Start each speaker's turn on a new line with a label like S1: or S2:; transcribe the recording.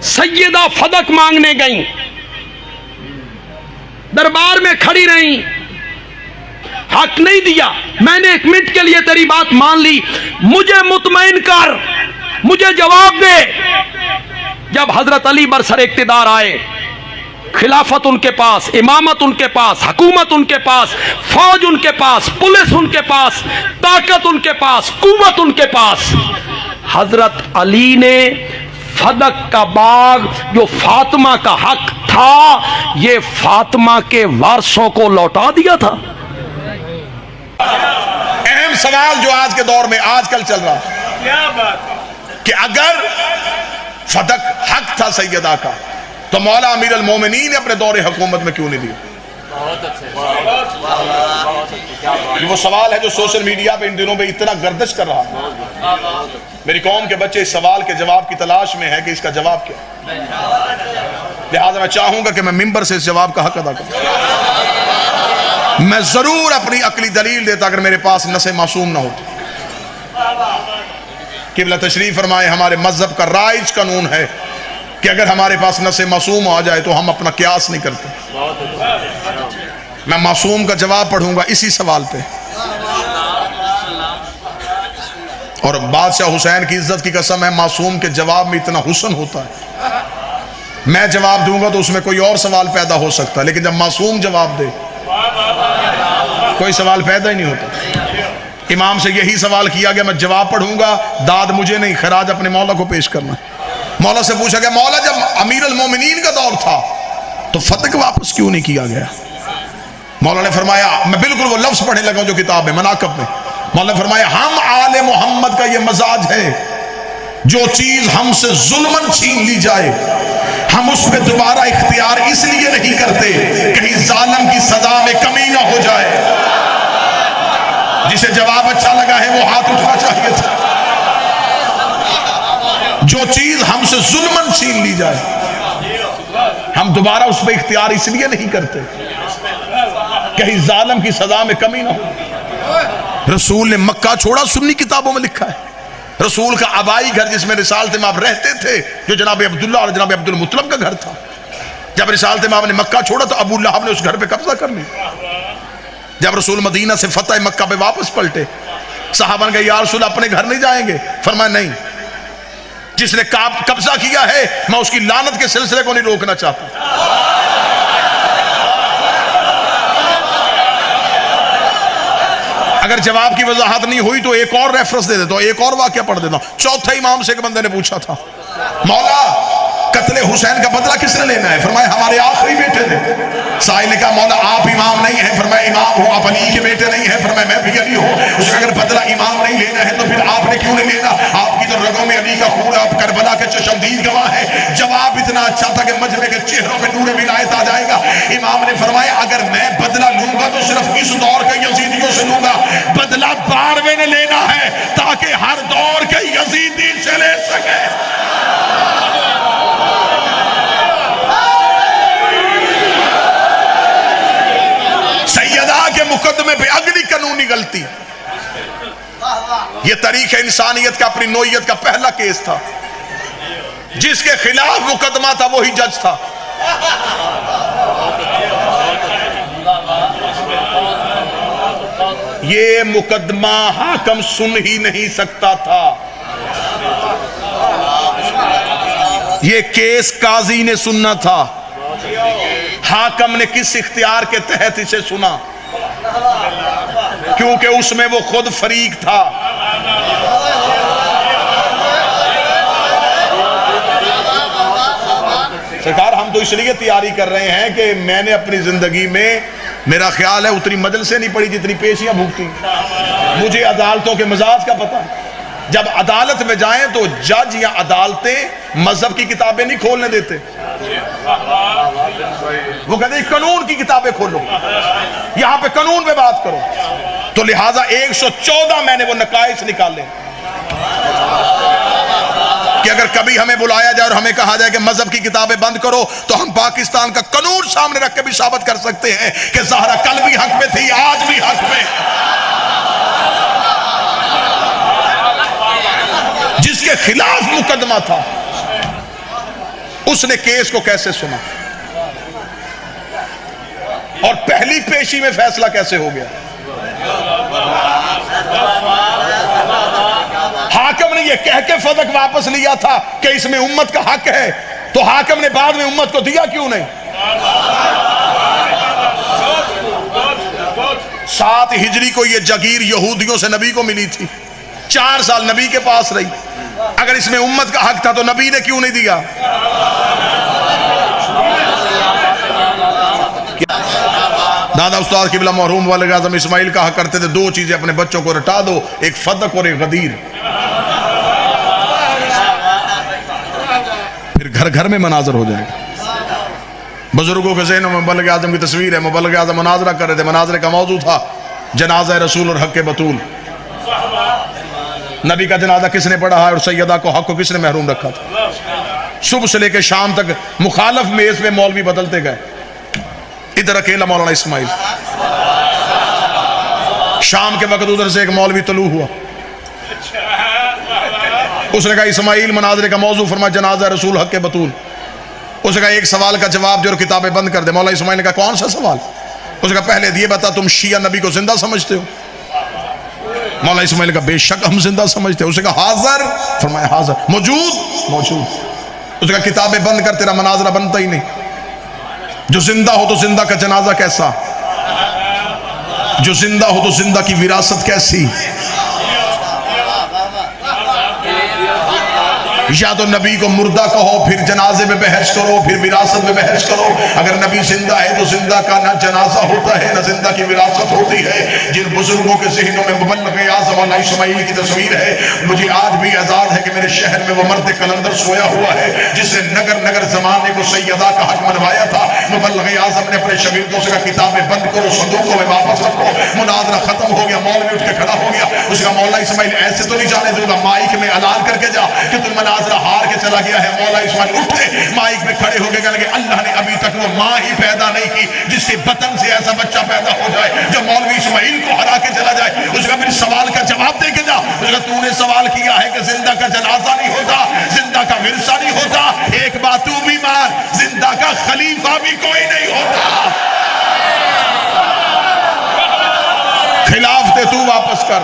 S1: सैयदा फदक मांगने गई, दरबार में खड़ी रही, हक नहीं दिया। मैंने 1 मिनट के लिए तेरी बात मान ली, मुझे मुतमईन कर, मुझे जवाब दे। जब हजरत अली बरसर इक्तिदार आए, खिलाफत उनके पास, इमामत उनके पास, हुकूमत उनके पास, फौज उनके पास, पुलिस उनके पास, ताकत उनके पास, कुव्वत उनके पास, हजरत अली ने फदक का बाग जो फातिमा का हक था, ये फातिमा के वारसों को लौटा दिया था।
S2: अहम सवाल जो आज के दौर में आजकल चल रहा है, क्या बात कि अगर फदक हक था सैयदा का, तो मौला अमीर अल मोमिनीन ने अपने दौरे हुकूमत में क्यों नहीं दिया? ये वो सवाल है जो सोशल मीडिया पे इन दिनों में इतना गर्दिश कर रहा है। मेरी कौम के बच्चे इस सवाल के जवाब की तलाश में है कि इसका जवाब क्या। लिहाजा मैं चाहूंगा कि मैं मिंबर से इस जवाब का हक अदा करूं। मैं जरूर अपनी अकली दलील देता अगर मेरे पास नसे मासूम ना होती। किबला तशरीफ फरमाए, हमारे मजहब का राइज कानून है कि अगर हमारे पास नसे मासूम आ जाए तो हम अपना क्यास नहीं करते। मैं मासूम का जवाब पढ़ूंगा इसी सवाल पे, और बादशाह हुसैन की इज्जत की कसम है, मासूम के जवाब में इतना हुस्न होता है। मैं जवाब दूंगा तो उसमें कोई और सवाल पैदा हो सकता है, लेकिन जब मासूम जवाब दे कोई सवाल पैदा ही नहीं होता। इमाम से यही सवाल किया गया, मैं जवाब पढ़ूंगा, दाद मुझे नहीं, खराज अपने मौला को पेश करना। मौला से पूछा गया, मौला जब अमीर अल मोमिनीन का दौर था तो फतक वापस क्यों नहीं किया गया? मौला ने फरमाया, मैं बिल्कुल वो लफ्ज पढ़ने लगा जो किताब में मनाकब में। मौला ने फरमाया, हम आले मोहम्मद का ये मजाज है, जो चीज हमसे जुल्मन छीन ली जाए हम उस पर दोबारा इख्तियार इसलिए नहीं करते कहीं जालिम की सजा में कमी ना हो जाए। जिसे जवाब अच्छा लगा है वो हाथ उठना चाहिए था। जो चीज हमसे जुल्मन छीन ली जाए हम दोबारा उस पर इख्तियार इसलिए नहीं करते कहीं जालिम की सजा में कमी ना हो। रसूल ने मक्का छोड़ा, सुन्नी किताबों में लिखा है। रसूल का आबाई घर जिसमें रिसालत माब रहते थे, जो जनाब अब्दुल्ला और जनाब अब्दुल मुत्तलब का घर था, जब रिसालत माब ने मक्का छोड़ा तो अबू लहब ने उस घर पे कब्जा कर लिया। जब रसूल मदीना से फतेह मक्का पे वापस पलटे, सहाबा ने कहा, या रसूल अपने घर नहीं जाएंगे? फरमाया, नहीं, जिसने कब्जा किया है मैं उसकी लानत के सिलसिले को नहीं रोकना चाहता। अगर जवाब की वजाहत नहीं हुई तो एक और रेफरेंस दे देता हूं, एक और वाक्य पढ़ देता हूं। चौथे इमाम से एक बंदे ने पूछा था, मौला कत्ले हुसैन का बदला किसने लेना है? फरमाया, हमारे आखिरी बेटे ने। साहिल ने कहा, मौला आप इमाम नहीं है? फरमाया, इमाम हूं। आप अली के बेटे नहीं है? फरमाया, मैं भी अली हूं। उसका अगर बदला इमाम नहीं लेना है तो फिर आपने क्यों नहीं लेना? आपकी तो रगों में अली का खून, आप करबला के चशमदीद गवाह है। जवाब इतना अच्छा था कि मजमे के चेहरों पे नूर विलायत आ जाएगा। इमाम ने फरमाया, अगर मैं बदला लूंगा तो सिर्फ इस दौर के यजीदियों से लूंगा, बदला 12वें ने लेना है ताकि हर दौर के यजीदी से ले सके। सैयदा के मुकदमे पे अगली कानूनी गलती, यह तारीख इंसानियत का, अपनी नौइयत का पहला केस था। जिसके खिलाफ मुकदमा था वही जज था। ये मुकदमा हाकम सुन ही नहीं सकता था, ये केस काजी ने सुनना था। हाकम ने किस इख्तियार के तहत इसे सुना? क्योंकि उसमें वो खुद फरीक था। सरकार, हम तो इसलिए तैयारी कर रहे हैं कि मैंने अपनी जिंदगी में, मेरा ख्याल है, उतनी मजलिसें नहीं पड़ी जितनी पेशियां भुगती। मुझे अदालतों के मिजाज का पता है। जब अदालत में जाएं तो जज या अदालतें मजहब की किताबें नहीं खोलने देते, वो कहते कानून की किताबें खोलो, यहां पे कानून पे बात करो। तो लिहाजा 114 मैंने वो नकाइश निकाले कि अगर कभी हमें बुलाया जाए और हमें कहा जाए कि मजहब की किताबें बंद करो, तो हम पाकिस्तान का कानून सामने रख के भी साबित कर सकते हैं कि ज़हरा कल भी हक में थी, आज भी हक में। जिसके खिलाफ मुकदमा था उसने केस को कैसे सुना और पहली पेशी में फैसला कैसे हो गया। हाकिम ने यह कह के फदक वापस लिया था कि इसमें उम्मत का हक है, तो हाकिम ने बाद में उम्मत को दिया क्यों नहीं। 7 हिजरी को यह जागीर यहूदियों से नबी को मिली थी, 4 साल नबी के पास रही। अगर इसमें उम्मत का हक था तो नबी ने क्यों नहीं दिया। दादा उस्ताद किबला मरहूम वाले आज़म इस्माइल कहा करते थे 2 चीजें अपने बच्चों को रटा दो, एक फदक और एक गदीर, फिर घर घर में मनाजर हो जाएगा। बुजुर्गों के ज़हनों में मुबल्लिग आज़म की तस्वीर है। मुबल्लिग आज़म मुनाजरा कर रहे थे, मुनाजरे का मौजू था जनाजा रसूल और हक के बतूल। नबी का जनाजा किसने पढ़ा है और सैयदा को हक को किसने महरूम रखा था। सुबह से लेकर शाम तक मुखालफ मेज पे मौलवी बदलते गए। इधर अकेला मौलाना इस्माइल, शाम के वक्त उधर से एक मौलवी तलू हुआ। उसने कहा इस्माइल मनाजरे का मौजू फरमा जनाजा रसूल हक के बतूल। उसने कहा एक सवाल का जवाब जो और किताबें बंद कर दे। मौलाना इस्माइल ने कहा कौन सा सवाल। उसने कहा पहले ये बता तुम शिया नबी को जिंदा समझते हो। मौलाना इस्माइल का बेशक हम जिंदा समझते हैं। उसने कहा हाजिर, फरमाया हाजिर, मौजूद, मौजूद। उसने कहा किताबें बंद कर, तेरा मनाजरा बनता ही नहीं। जो जिंदा हो तो जिंदा का जनाजा कैसा, जो जिंदा हो तो जिंदा की विरासत कैसी। या तो नबी को मुर्दा कहो फिर जनाजे में बहस करो, फिर विरासत में बहस करो। अगर नबी जिंदा है तो जिंदा का ना जनाजा होता है ना जिंदा की विरासत होती है। जिन बुजुर्गों के ज़हनों में मुबल्लिग आज़म मौलाना इस्माइल की तस्वीर है, मुझे आज भी आजाद है कि मेरे शहर में वो मर्द कलंदर सोया हुआ है जिसने नगर नगर जमाने को सैयदा का हक मनवाया था। मुबल्लिग आज़म ने अपने शागिर्दों से कहा किताबें बंद करो, संदूकों में वापस रखो। मुनाजरा खत्म हो गया, मौलवी उठ के खड़ा हो गया। उसका मौलाना इस्माइल ऐसे तो नहीं जाने दूंगा, माइक में ऐलान करके जा कि तुम हार के चला गया है। मौला इस्माइल उठे, माइक में खड़े होकर कहने लगे अल्लाह ने अभी तक वो माँ ही पैदा नहीं की जिसके बतन से ऐसा बच्चा पैदा हो जाए जो मौलवी इस्माइल को हरा के चला जाए। उसका मेरे सवाल का जवाब दे के जा। उसका तूने सवाल किया है कि जिंदा का जनाजा नहीं होता, जिंदा का विरसा नहीं होता। एक बात तू भी मान, जिंदा का खलीफा भी कोई नहीं होता। खिलाफ थे तू वापस कर।